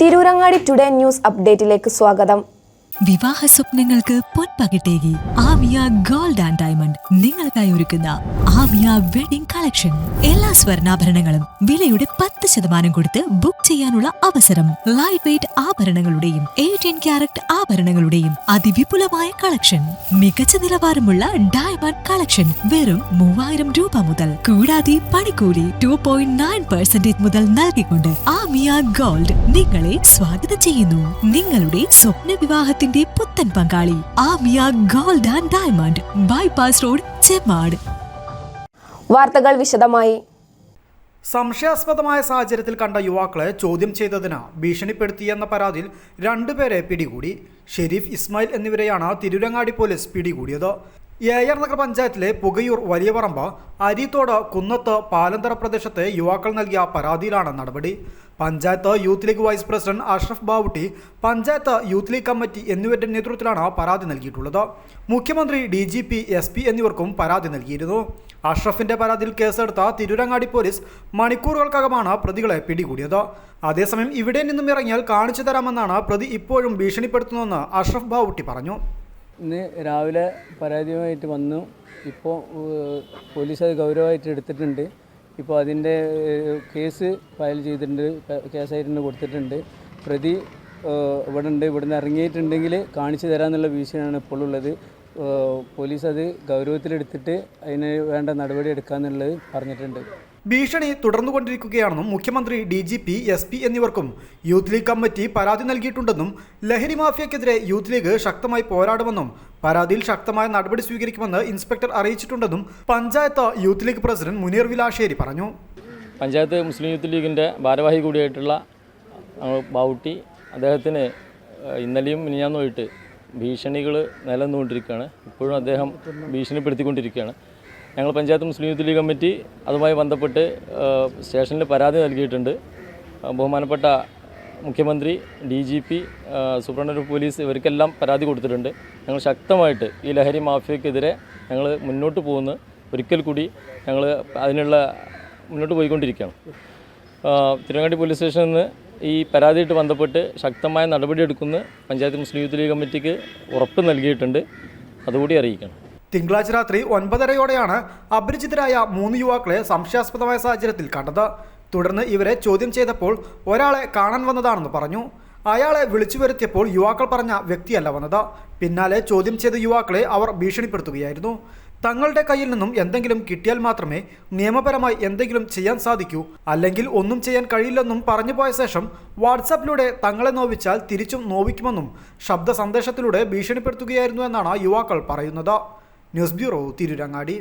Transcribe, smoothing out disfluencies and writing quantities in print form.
Tirurangadi today news അപ്ഡേറ്റിലേക്ക് സ്വാഗതം. വിവാഹ സ്വപ്നങ്ങൾക്ക് പൊൻപകിട്ടേകി ആമിയ ഗോൾഡ് ആൻഡ് ഡയമണ്ട് നിങ്ങൾക്കായി ഒരുക്കുന്ന ആമിയ വെഡിംഗ് കളക്ഷൻ. എല്ലാ സ്വർണ്ണാഭരണങ്ങളും വിലയുടെ 10% കൊടുത്ത് ബുക്ക് ചെയ്യാനുള്ള അവസരം. ലൈറ്റ് വെയ്റ്റ് ആഭരണങ്ങളുടെയും 18 ക്യാരറ്റ് ആഭരണങ്ങളുടെയും അതിവിപുലമായ കളക്ഷൻ. മികച്ച നിലവാരമുള്ള ഡയമണ്ട് കളക്ഷൻ വെറും 3000 രൂപ മുതൽ. കൂടാതെ പണിക്കൂലി 2.9% മുതൽ നൽകിക്കൊണ്ട് ആമിയ ഗോൾഡ് നിങ്ങളെ സ്വാഗതം ചെയ്യുന്നു. നിങ്ങളുടെ സ്വപ്ന വിവാഹത്തിന്റെ പുത്തൻ പങ്കാളി Amiya gold and diamond, bypass road, Chemmad. വാർത്തകൾ വിശദമായി. സംശയാസ്പദമായ സാഹചര്യത്തിൽ കണ്ട യുവാക്കളെ ചോദ്യം ചെയ്തതിന് ഭീഷണിപ്പെടുത്തിയെന്ന പരാതിയിൽ 2 പേരെ പിടികൂടി. ഷെരീഫ് ഇസ്മായിൽ എന്നിവരെയാണ് തിരൂരങ്ങാടി പോലീസ് പിടികൂടിയത്. ഏയർ നഗർ പഞ്ചായത്തിലെ പുകയൂർ വലിയപറമ്പ്, അരിത്തോട്, കുന്നത്ത്, പാലന്തറ പ്രദേശത്തെ യുവാക്കൾ നൽകിയ പരാതിയിലാണ് നടപടി. Panchayat youth league vice president Ashraf Bavutty, panchayat youth league committee എന്നിവരുടെ നേതൃത്വത്തിലാണ് പരാതി നൽകിയിട്ടുള്ളത്. മുഖ്യമന്ത്രി, DGP, SP എന്നിവർക്കും പരാതി നൽകിയിരുന്നു. അഷ്റഫിന്റെ പരാതിയിൽ കേസെടുത്ത തിരൂരങ്ങാടി പോലീസ് മണിക്കൂറുകൾക്കകമാണ് പ്രതികളെ പിടികൂടിയത്. അതേസമയം ഇവിടെ നിന്നും ഇറങ്ങിയാൽ കാണിച്ചു തരാമെന്നാണ് പ്രതി ഇപ്പോഴും ഭീഷണിപ്പെടുത്തുന്നതെന്ന് അഷ്റഫ് ബാവുട്ടി പറഞ്ഞു. ഇന്ന് രാവിലെ പരാതിയുമായിട്ട് വന്നു. ഇപ്പോൾ പോലീസ് അത് ഗൗരവമായിട്ട് എടുത്തിട്ടുണ്ട്. ഇപ്പോൾ അതിൻ്റെ കേസ് ഫയൽ ചെയ്തിട്ടുണ്ട്, കേസായിട്ടുണ്ട്, കൊടുത്തിട്ടുണ്ട്. പ്രതി ഇവിടെ ഉണ്ട്. ഇവിടുന്ന് ഇറങ്ങിയിട്ടുണ്ടെങ്കിൽ കാണിച്ചു തരാമെന്നുള്ള ഭീഷണിയാണ് ഇപ്പോൾ ഉള്ളത്. പോലീസ് അത് ഗൗരവത്തിലെടുത്തിട്ട് അതിന് വേണ്ട നടപടി എടുക്കാമെന്നുള്ളത് പറഞ്ഞിട്ടുണ്ട്. ഭീഷണി തുടർന്നുകൊണ്ടിരിക്കുകയാണെന്നും മുഖ്യമന്ത്രി, DGP, SP എന്നിവർക്കും യൂത്ത് ലീഗ് കമ്മിറ്റി പരാതി നൽകിയിട്ടുണ്ടെന്നും ലഹരി മാഫിയക്കെതിരെ യൂത്ത് ലീഗ് ശക്തമായി പോരാടുമെന്നും പരാതിയിൽ ശക്തമായ നടപടി സ്വീകരിക്കുമെന്ന് ഇൻസ്പെക്ടർ അറിയിച്ചിട്ടുണ്ടെന്നും panchayat youth league president Muneer Vilasseri പറഞ്ഞു. പഞ്ചായത്ത് മുസ്ലിം യൂത്ത് ലീഗിൻ്റെ ഭാരവാഹി കൂടിയായിട്ടുള്ള ബാവുട്ടി, അദ്ദേഹത്തിന് ഇന്നലെയും മിനിഞ്ഞാന്നുമായിട്ട് ഭീഷണികൾ നിലനിന്നുകൊണ്ടിരിക്കുകയാണ്. ഇപ്പോഴും അദ്ദേഹം ഭീഷണിപ്പെടുത്തിക്കൊണ്ടിരിക്കുകയാണ്. ഞങ്ങൾ പഞ്ചായത്ത് മുസ്ലിം യൂത്ത് ലീഗ് കമ്മിറ്റി അതുമായി ബന്ധപ്പെട്ട് സ്റ്റേഷനിൽ പരാതി നൽകിയിട്ടുണ്ട്. ബഹുമാനപ്പെട്ട മുഖ്യമന്ത്രി, DGP, സൂപ്രണ്ട് പോലീസ് ഇവർക്കെല്ലാം പരാതി കൊടുത്തിട്ടുണ്ട്. ഞങ്ങൾ ശക്തമായിട്ട് ഈ ലഹരി മാഫിയക്കെതിരെ ഞങ്ങൾ മുന്നോട്ട് പോകുന്നു. ഒരിക്കൽ കൂടി ഞങ്ങൾ അതിനുള്ള മുന്നോട്ട് പോയിക്കൊണ്ടിരിക്കുകയാണ്. തിരുവങ്ങാടി പോലീസ് സ്റ്റേഷനിൽ നിന്ന് ഈ പരാതിയായിട്ട് ബന്ധപ്പെട്ട് ശക്തമായ നടപടിയെടുക്കുന്ന പഞ്ചായത്ത് മുസ്ലിം യൂത്ത് ലീഗ് കമ്മിറ്റിക്ക് ഉറപ്പ് നൽകിയിട്ടുണ്ട്. അതുകൂടി അറിയിക്കണം. തിങ്കളാഴ്ച രാത്രി 9:30യോടെയാണ് അപരിചിതരായ 3 യുവാക്കളെ സംശയാസ്പദമായ സാഹചര്യത്തിൽ കണ്ടത്. തുടർന്ന് ഇവരെ ചോദ്യം ചെയ്തപ്പോൾ ഒരാളെ കാണാൻ വന്നതാണെന്ന് പറഞ്ഞു. അയാളെ വിളിച്ചു വരുത്തിയപ്പോൾ യുവാക്കൾ പറഞ്ഞ വ്യക്തിയല്ല വന്നത്. പിന്നാലെ ചോദ്യം ചെയ്ത യുവാക്കളെ അവർ ഭീഷണിപ്പെടുത്തുകയായിരുന്നു. തങ്ങളുടെ കയ്യിൽ നിന്നും എന്തെങ്കിലും കിട്ടിയാൽ മാത്രമേ നിയമപരമായി എന്തെങ്കിലും ചെയ്യാൻ സാധിക്കൂ, അല്ലെങ്കിൽ ഒന്നും ചെയ്യാൻ കഴിയില്ലെന്നും പറഞ്ഞു പോയ ശേഷം വാട്സാപ്പിലൂടെ തങ്ങളെ നോവിച്ചാൽ തിരിച്ചും നോവിക്കുമെന്നും ശബ്ദ സന്ദേശത്തിലൂടെ ഭീഷണിപ്പെടുത്തുകയായിരുന്നു എന്നാണ് യുവാക്കൾ പറയുന്നത്. News bureau, Tirurangadi.